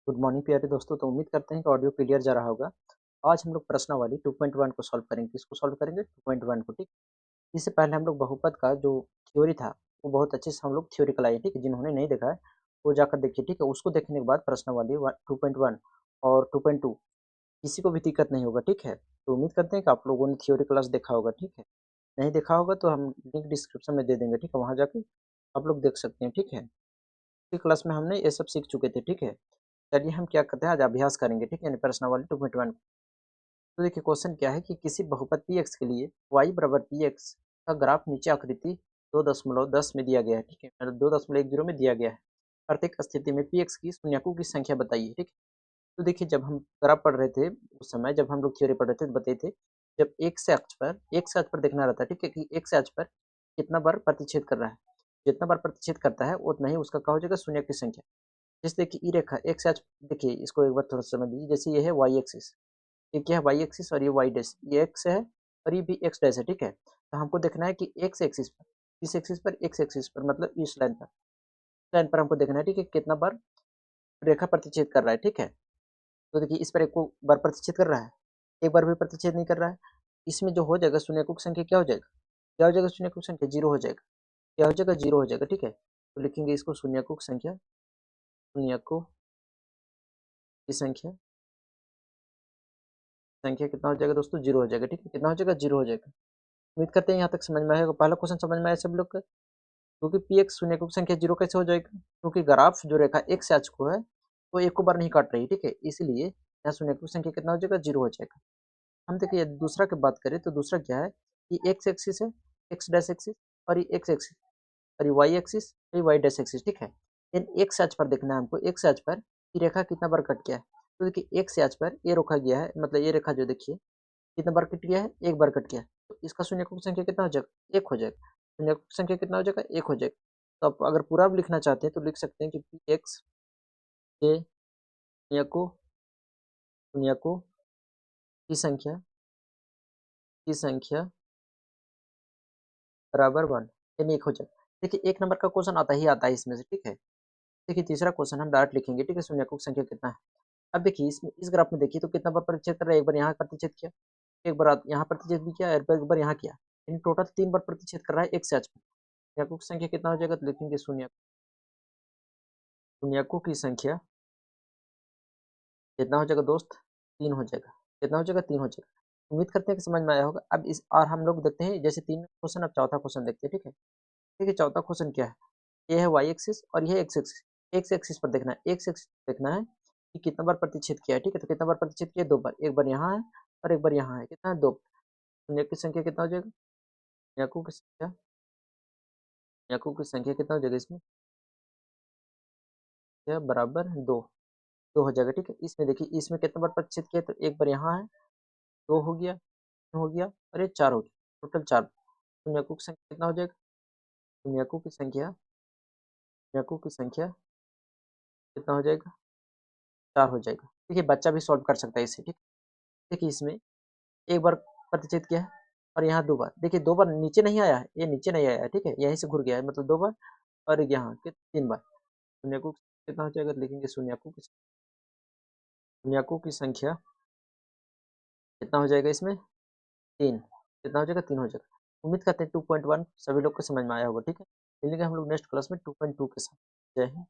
Good morning प्यारे दोस्तों। तो उम्मीद करते हैं कि ऑडियो क्लियर जा रहा होगा। आज हम लोग प्रश्नावली 2.1 को सॉल्व करेंगे। किसको सॉल्व करेंगे? 2.1 को, ठीक। इससे पहले हम लोग बहुपद का जो थ्योरी था वो बहुत अच्छे से हम लोग थ्योरी कराए, ठीक है। जिन्होंने नहीं देखा है वो जाकर देखिए, ठीक है। उसको देखने के बाद प्रश्नावली 2.1 और 2.2 किसी को भी दिक्कत नहीं होगा, ठीक है। तो उम्मीद करते हैं कि आप लोगों ने थ्योरी क्लास देखा होगा, ठीक है। नहीं देखा होगा तो हम लिंक डिस्क्रिप्शन में दे देंगे, ठीक है। वहाँ जाके आप लोग देख सकते हैं, ठीक है। पिछली क्लास में हमने ये सब सीख चुके थे, ठीक है। चलिए हम क्या करते हैं, आज अभ्यास करेंगे, ठीक है। यानी प्रश्नावली 2.1। तो देखिए क्वेश्चन क्या है कि किसी बहुपद पी एक्स के लिए y बराबर पी एक्स का ग्राफ नीचे आकृति 2.10 में दिया गया है, ठीक है। मतलब 2.10 में दिया गया है। प्रत्येक स्थिति में पी एक्स की शून्यकों की संख्या बताइए, ठीक है। तो देखिए जब हम ग्राफ पढ़ रहे थे उस समय, जब हम लोग थ्योरी पढ़ रहे थे तो बताए थे, जब एक से अक्ष पर देखना रहता है, ठीक है, कि एक से अक्ष पर कितना बार प्रतिच्छेद कर रहा है। जितना बार प्रतिच्छेद करता है उतना ही उसका क्या हो जाएगा, शून्य की संख्या। जैसे देखिए ई रेखा एक से अक्ष, देखिए इसको एक बार थोड़ा समझ लीजिए। जैसे ये है वाई एक्सिस, ये क्या है वाई एक्सिस, और ये वाई डैश, ये एक्स है और ये भी एक्स डैश है, ठीक है। तो हमको देखना है कि एक्स एक्सिस पर, इस एक्सिस पर, एक्स एक्सिस पर मतलब इस लाइन पर हमको देखना है, ठीक है, कितना बार रेखा प्रतिच्छेद कर रहा है, ठीक है। तो देखिए इस पर एक को बार प्रतिच्छेद कर रहा है, एक बार भी प्रतिच्छेद नहीं कर रहा है। इसमें जो हो जाएगा शून्यकों की संख्या क्या हो जाएगा, क्या हो जाएगा, शून्यकों की संख्या जीरो हो जाएगा। क्या हो जाएगा, जीरो हो जाएगा, ठीक है। तो लिखेंगे इसको शून्यकों की संख्या, शून्यकों की संख्या कितना हो जाएगा दोस्तों, जीरो हो जाएगा, ठीक है। कितना हो जाएगा, जीरो हो जाएगा। उम्मीद करते हैं यहाँ तक समझ में आएगा। पहला क्वेश्चन समझ में आया सब लोग का। क्योंकि पी एक्स शून्य की संख्या जीरो कैसे हो जाएगा, क्योंकि ग्राफ जो रेखा एक से अक्ष को है वो एक को बार नहीं काट रही, ठीक है। इसलिए यहाँ शून्य की संख्या कितना हो जाएगा, जीरो हो जाएगा। हम देखिए दूसरा की बात करें तो दूसरा क्या है, ये एक्स एक्सिस है, एक्स डैश एक्सिस, और ये एक्स एक्सिस, और ये वाई एक्सिस, ये वाई डैश एक्सिस, ठीक है। इन एक से अक्ष पर देखना है हमको, एक से अक्ष पर ये रेखा कितना बार कट गया है। तो देखिए एक से अक्ष पर ये रोका गया है, मतलब ये रेखा जो देखिए कितना बार कट गया है, एक बार कट गया है। तो इसका शून्यकों की संख्या कितना हो जाएगा, एक हो जाएगा। शून्यकों की संख्या कितना हो जाएगा, एक हो जाएगा। तो आप अगर पूरा भी लिखना चाहते हैं तो लिख सकते हैं कि पी एक्स के शून्यकों की संख्या बराबर वन, यानी एक हो जाएगा। देखिए एक नंबर का क्वेश्चन आता ही आता है इसमें से, ठीक है। देखिए तीसरा क्वेश्चन हम डायरेक्ट लिखेंगे, ठीक है। शून्यकों की संख्या कितना है। अब देखिए इसमें इस ग्राफ में देखिए तो कितना बार प्रतिच्छेद कर रहा है, एक बार यहाँ प्रतिच्छेद किया, एक बार यहाँ प्रतिच्छेद भी किया, एक बार यहाँ किया, यानी टोटल 3 बार प्रतिच्छेद कर रहा है एक से अक्ष पर। शून्यकों की संख्या कितना हो जाएगा, तो लिखेंगे शून्यकों की संख्या कितना हो जाएगा दोस्त, 3 हो जाएगा। कितना हो जाएगा, 3 हो जाएगा। उम्मीद करते हैं कि समझ में आया होगा। अब इस और हम लोग देखते हैं जैसे 3 क्वेश्चन, अब चौथा क्वेश्चन देखते हैं, ठीक है। ठीक है, चौथा क्वेश्चन क्या है, ये है वाई एक्सिस और ये है एक्स एक्सिस। एक्स एक्सिस पर देखना है, एक्स एक्सिस देखना है कि कितना बार प्रतिच्छेद किया है, ठीक है। तो कितना बार प्रतिच्छेद किया है, 2 बार, एक बार यहाँ है और एक बार यहाँ है, कितना है, 2। शून्य की संख्या कितना हो जाएगा, शून्यकों की संख्या कितना हो जाएगा इसमें, क्या बराबर 2, 2 हो जाएगा, ठीक है। इसमें देखिए इसमें कितना बार प्रतिच्छेद किया, तो एक बार यहाँ है, 2 हो गया, 3 हो गया और ये 4 हो गया, टोटल 4। शून्यकों की संख्या कितना हो जाएगा, शून्यकों की संख्या शून्यकों की संख्या कितना हो जाएगा, 4 हो जाएगा। देखिए बच्चा भी सॉल्व कर सकता है इसे, ठीक। देखिए इसमें एक बार प्रतिच्छेद किया है और यहाँ 2 बार, देखिए 2 बार नीचे नहीं आया है, ये नीचे नहीं आया है, ठीक है, यहीं से घुर गया है, मतलब 2 बार। और यहाँ 3 बार। शून्यकों कितना हो जाएगा, लिखेंगे शून्यकों की संख्या कितना हो जाएगा इसमें, 3। कितना हो जाएगा, 3 हो जाएगा। उम्मीद करते हैं 2.1 सभी लोग को समझ में आया होगा, ठीक है। मिलेंगे हम लोग नेक्स्ट क्लास में 2.2 के साथ। जय हिंद।